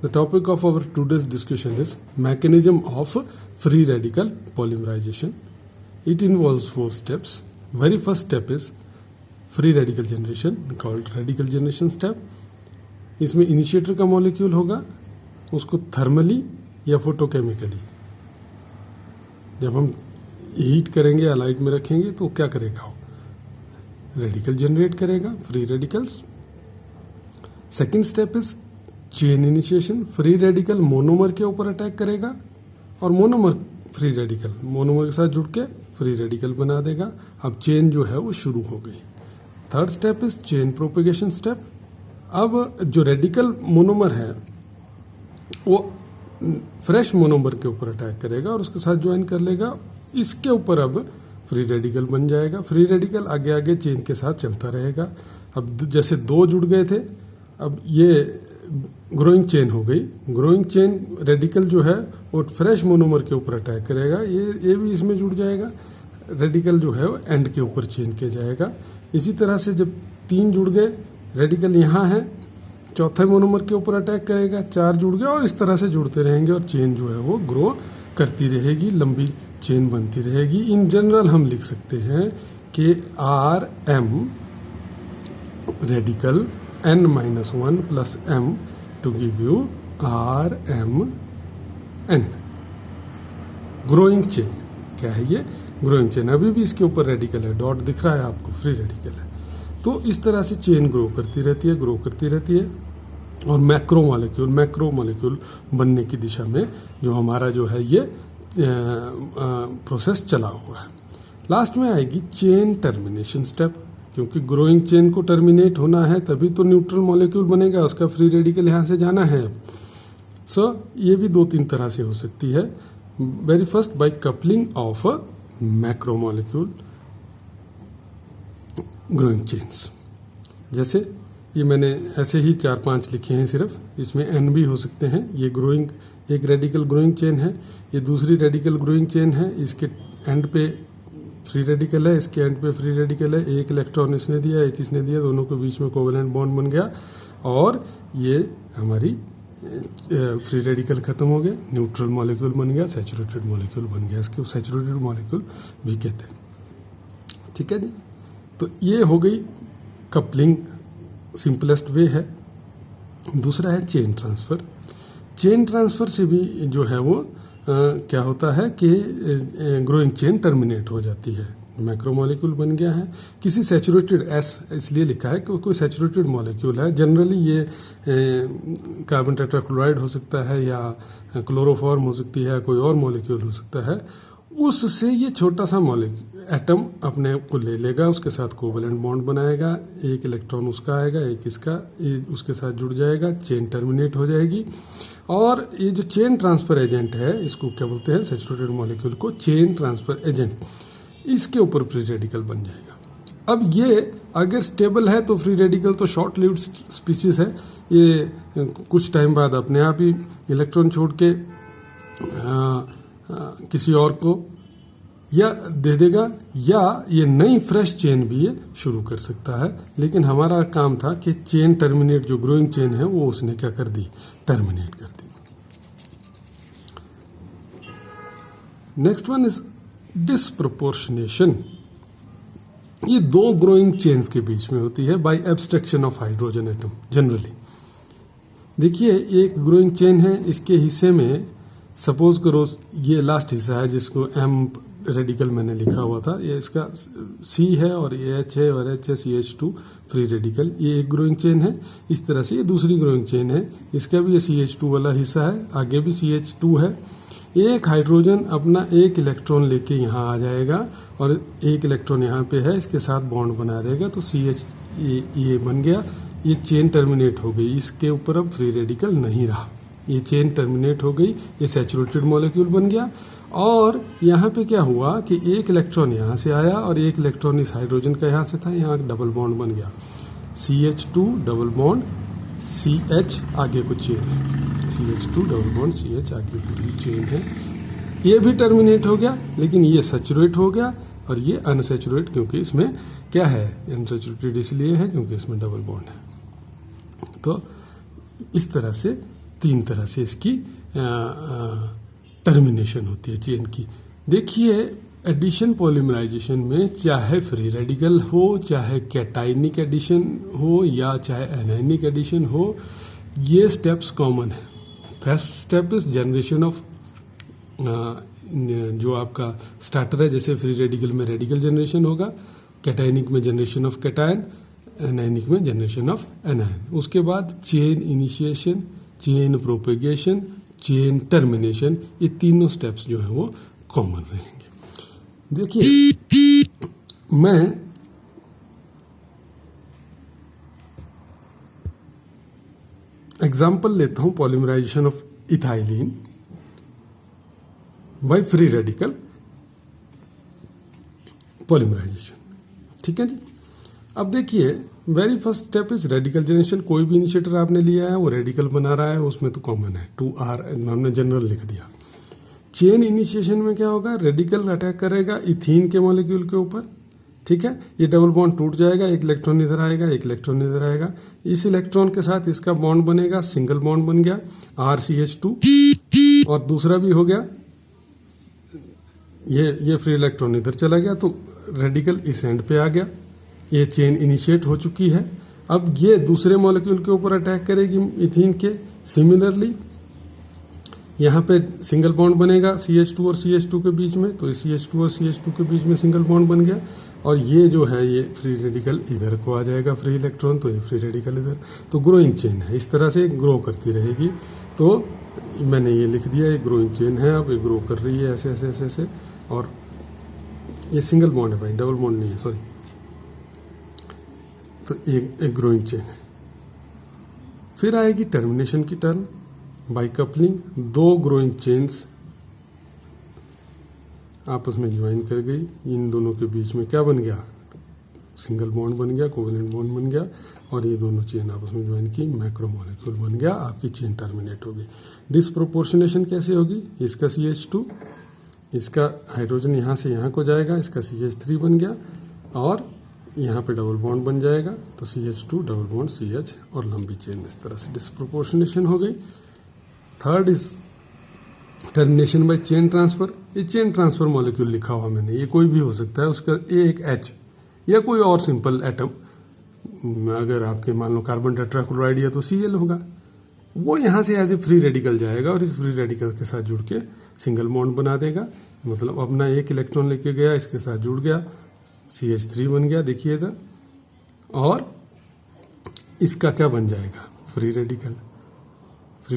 The topic of our today's discussion is mechanism of free radical polymerization. It involves 4 steps. Very first step is free radical generation, called radical generation step. इसमें initiator का molecule होगा, उसको thermally या photochemically जब हम heat करेंगे या light में रखेंगे तो क्या करेगा, वो रेडिकल जनरेट करेगा, free radicals. Second step is chain initiation. Free radical monomer के ऊपर अटैक करेगा और मोनोमर फ्री रेडिकल मोनोमर के साथ जुड़ के फ्री रेडिकल बना देगा. अब चेन जो है वो शुरू हो गई. Third step is chain propagation step. अब जो रेडिकल मोनोमर है वो फ्रेश मोनोमर के ऊपर अटैक करेगा और उसके साथ ज्वाइन कर लेगा. इसके ऊपर अब फ्री रेडिकल बन जाएगा. फ्री रेडिकल आगे आगे चेन के साथ चलता रहेगा. अब जैसे 2 जुड़ गए थे, अब ये ग्रोइंग चेन हो गई. ग्रोइंग चेन रेडिकल जो है वो फ्रेश मोनोमर के ऊपर अटैक करेगा, ये भी इसमें जुड़ जाएगा. रेडिकल जो है वो एंड के ऊपर चेन किया जाएगा. इसी तरह से जब 3 जुड़ गए, रेडिकल यहाँ है, चौथे मोनोमर के ऊपर अटैक करेगा, 4 जुड़ गए और इस तरह से जुड़ते रहेंगे और चेन जो है वो ग्रो करती रहेगी, लंबी चेन बनती रहेगी. इन जनरल हम लिख सकते हैं कि RM radical n-1 plus m to give you RMN. Growing chain क्या है ये? Growing chain. अभी भी इसके ऊपर रेडिकल है, डॉट दिख रहा है आपको, फ्री रेडिकल है. तो इस तरह से चेन ग्रो करती रहती है और मैक्रो मॉलिक्यूल बनने की दिशा में जो हमारा जो है ये प्रोसेस चला हुआ है. लास्ट में आएगी चेन टर्मिनेशन स्टेप, क्योंकि ग्रोइंग चेन को टर्मिनेट होना है तभी तो न्यूट्रल मॉलिक्यूल बनेगा, उसका फ्री रेडिकल यहाँ से जाना है. सो ये भी 2-3 तरह से हो सकती है. Very first by coupling of a macro molecule growing chains. जैसे ये मैंने ऐसे ही 4-5 लिखे हैं सिर्फ, इसमें n भी हो सकते हैं. ये ग्रोइंग एक रेडिकल ग्रोइंग चेन है, ये दूसरी रेडिकल ग्रोइंग चेन है, इसके एंड पे फ्री रेडिकल है, इसके एंड पे फ्री रेडिकल है. एक इलेक्ट्रॉन इसने दिया, एक इसने दिया, दोनों के बीच में कोवेलेंट बॉन्ड बन गया और ये हमारी फ्री रेडिकल खत्म हो गया, न्यूट्रल मॉलिक्यूल बन गया, सैचुरेटेड मॉलिक्यूल बन गया. इसको सैचुरेटेड मॉलिक्यूल भी कहते हैं. ठीक है जी. तो ये हो गई कपलिंग, सिंपलेस्ट वे है. दूसरा है चेन ट्रांसफर. चेन ट्रांसफर से भी जो है वो क्या होता है कि ग्रोइंग चेन टर्मिनेट हो जाती है. मैक्रो मॉलिक्यूल बन गया है, किसी सैचुरेटेड एस इसलिए लिखा है कि कोई सैचुरेटेड मॉलिक्यूल है. जनरली ये कार्बन टेट्राक्लोराइड हो सकता है या क्लोरोफॉर्म हो सकती है, कोई और मॉलिक्यूल हो सकता है. उससे ये छोटा सा एटम अपने को ले लेगा, उसके साथ कोवेलेंट बॉन्ड बनाएगा, एक इलेक्ट्रॉन उसका आएगा, एक इसका, उसके साथ जुड़ जाएगा, चेन टर्मिनेट हो जाएगी. और ये जो चेन ट्रांसफर एजेंट है, इसको क्या बोलते हैं, सैचुरेटेड मॉलिक्यूल को चेन ट्रांसफर एजेंट, इसके ऊपर फ्री रेडिकल बन जाएगा. अब ये अगर स्टेबल है तो फ्री रेडिकल तो शॉर्ट लिव्ड स्पीशीज है, ये कुछ टाइम बाद अपने आप ही इलेक्ट्रॉन छोड़ के किसी और को या दे देगा, या ये नई फ्रेश चेन भी ये शुरू कर सकता है. लेकिन हमारा काम था कि चेन टर्मिनेट, जो ग्रोइंग चेन है वो उसने क्या कर दी, टर्मिनेट कर दी. Next one is disproportionation. ये 2 ग्रोइंग चेन्स के बीच में होती है by abstraction of hydrogen atom. Generally देखिए, एक ग्रोइंग चेन है, इसके हिस्से में सपोज करो ये लास्ट हिस्सा है जिसको M रेडिकल मैंने लिखा हुआ था, ये इसका C है और ये H है और H है CH2 फ्री रेडिकल. ये एक ग्रोइंग चेन है. इस तरह से ये दूसरी ग्रोइंग चेन है, इसका भी ये CH2 वाला हिस्सा है, आगे भी CH2 है. एक हाइड्रोजन अपना एक इलेक्ट्रॉन लेके यहाँ आ जाएगा और एक इलेक्ट्रॉन यहाँ पे है, इसके साथ बॉन्ड बना देगा, तो CH ये बन गया. ये चेन टर्मिनेट हो गई, इसके ऊपर अब फ्री रेडिकल नहीं रहा, ये चेन टर्मिनेट हो गई, ये सैचुरेटेड मॉलिक्यूल बन गया. और यहाँ पे क्या हुआ कि एक इलेक्ट्रॉन यहाँ से आया और एक इलेक्ट्रॉन इस हाइड्रोजन का यहाँ से था, यहाँ डबल बॉन्ड बन गया, CH2 डबल बॉन्ड CH, आगे कुछ चेन है, CH2 डबल बॉन्ड CH, आगे पूरी चेन है. ये भी टर्मिनेट हो गया, लेकिन ये सैचुरेट हो गया और ये अनसैचुरेट, क्योंकि इसमें क्या है, अनसैचुरेटेड इसलिए है क्योंकि इसमें डबल बॉन्ड है. तो इस तरह से तीन तरह से इसकी टर्मिनेशन होती है चेन की। देखिए एडिशन पॉलीमराइजेशन में चाहे फ्री रेडिकल हो, चाहे कैटाइनिक एडिशन हो या चाहे एनायनिक एडिशन हो, ये स्टेप्स कॉमन है। First step is generation of जो आपका स्टार्टर है, जैसे फ्री रेडिकल में रेडिकल जनरेशन होगा, कैटाइनिक में जनरेशन ऑफ कैटायन, एनायनिक में जनरेशन ऑफ एनायन। उसके बाद chain initiation, chain propagation, chain termination, ये तीनों स्टेप्स जो है वो कॉमन रहेंगे। देखिए मैं एग्जाम्पल लेता हूं polymerization of ethylene by free radical polymerization. ठीक है जी। अब देखिए very first step is radical generation. कोई भी इनिशिएटर आपने लिया है वो रेडिकल बना रहा है, उसमें तो कॉमन है 2R, हमने जनरल लिख दिया। चेन इनिशिएशन में क्या होगा, रेडिकल अटैक करेगा इथीन के मॉलिक्यूल के ऊपर। ठीक है, ये डबल बॉन्ड टूट जाएगा, एक इलेक्ट्रॉन इधर आएगा, एक इलेक्ट्रॉन इधर आएगा, इस इलेक्ट्रॉन के साथ इसका बॉन्ड बनेगा, सिंगल बॉन्ड बन गया RCH2, और दूसरा भी हो गया, ये फ्री इलेक्ट्रॉन इधर चला गया, तो रेडिकल इस एंड पे आ गया। ये चेन इनिशिएट हो चुकी है। अब ये दूसरे मॉलिक्यूल के ऊपर अटैक करेगी इथीन के। सिमिलरली यहाँ पे सिंगल बॉन्ड बनेगा CH2 और CH2 के बीच में, तो CH2 और CH2 के बीच में सिंगल बॉन्ड बन गया, और ये जो है ये फ्री रेडिकल इधर को आ जाएगा, फ्री इलेक्ट्रॉन, तो ये फ्री रेडिकल इधर, तो ग्रोइंग चेन है, इस तरह से ग्रो करती रहेगी। तो मैंने ये लिख दिया, ये ग्रोइंग चेन है, अब ये ग्रो कर रही है ऐसे ऐसे ऐसे ऐसे, और ये सिंगल बॉन्ड है भाई, डबल बॉन्ड नहीं है, सॉरी। तो एक ग्रोइंग चेन है। फिर आएगी टर्मिनेशन की टर्न बाय कपलिंग। दो ग्रोइंग चेन्स आपस में ज्वाइन कर गई, इन दोनों के बीच में क्या बन गया, सिंगल बॉन्ड बन गया, कोवेलेंट बॉन्ड बन गया, और ये दोनों चेन आपस में ज्वाइन की, मैक्रोमोलेक्यूल बन गया, आपकी चेन टर्मिनेट होगी। डिसप्रोपोर्शनेशन कैसे होगी, इसका CH2, इसका हाइड्रोजन यहाँ से यहाँ को जाएगा, इसका CH3 बन गया, और यहाँ पे डबल बॉन्ड बन जाएगा, तो CH2 डबल बॉन्ड CH, और लंबी चेन इस तरह से डिसप्रोपोर्शनेशन हो गई। Third is termination by chain transfer. ये चेन ट्रांसफर मॉलिक्यूल लिखा हुआ मैंने, ये कोई भी हो सकता है, उसका एक H या कोई और सिंपल एटम, अगर आपके मान लो कार्बन टेट्राक्लोराइड है तो Cl होगा, वो यहाँ से एज ए फ्री रेडिकल जाएगा और इस फ्री रेडिकल के साथ जुड़ के सिंगल बॉन्ड बना देगा, मतलब अपना एक इलेक्ट्रॉन लेके गया, इसके साथ जुड़ गया, CH3 बन गया, देखिए इधर, और इसका क्या बन जाएगा, फ्री रेडिकल।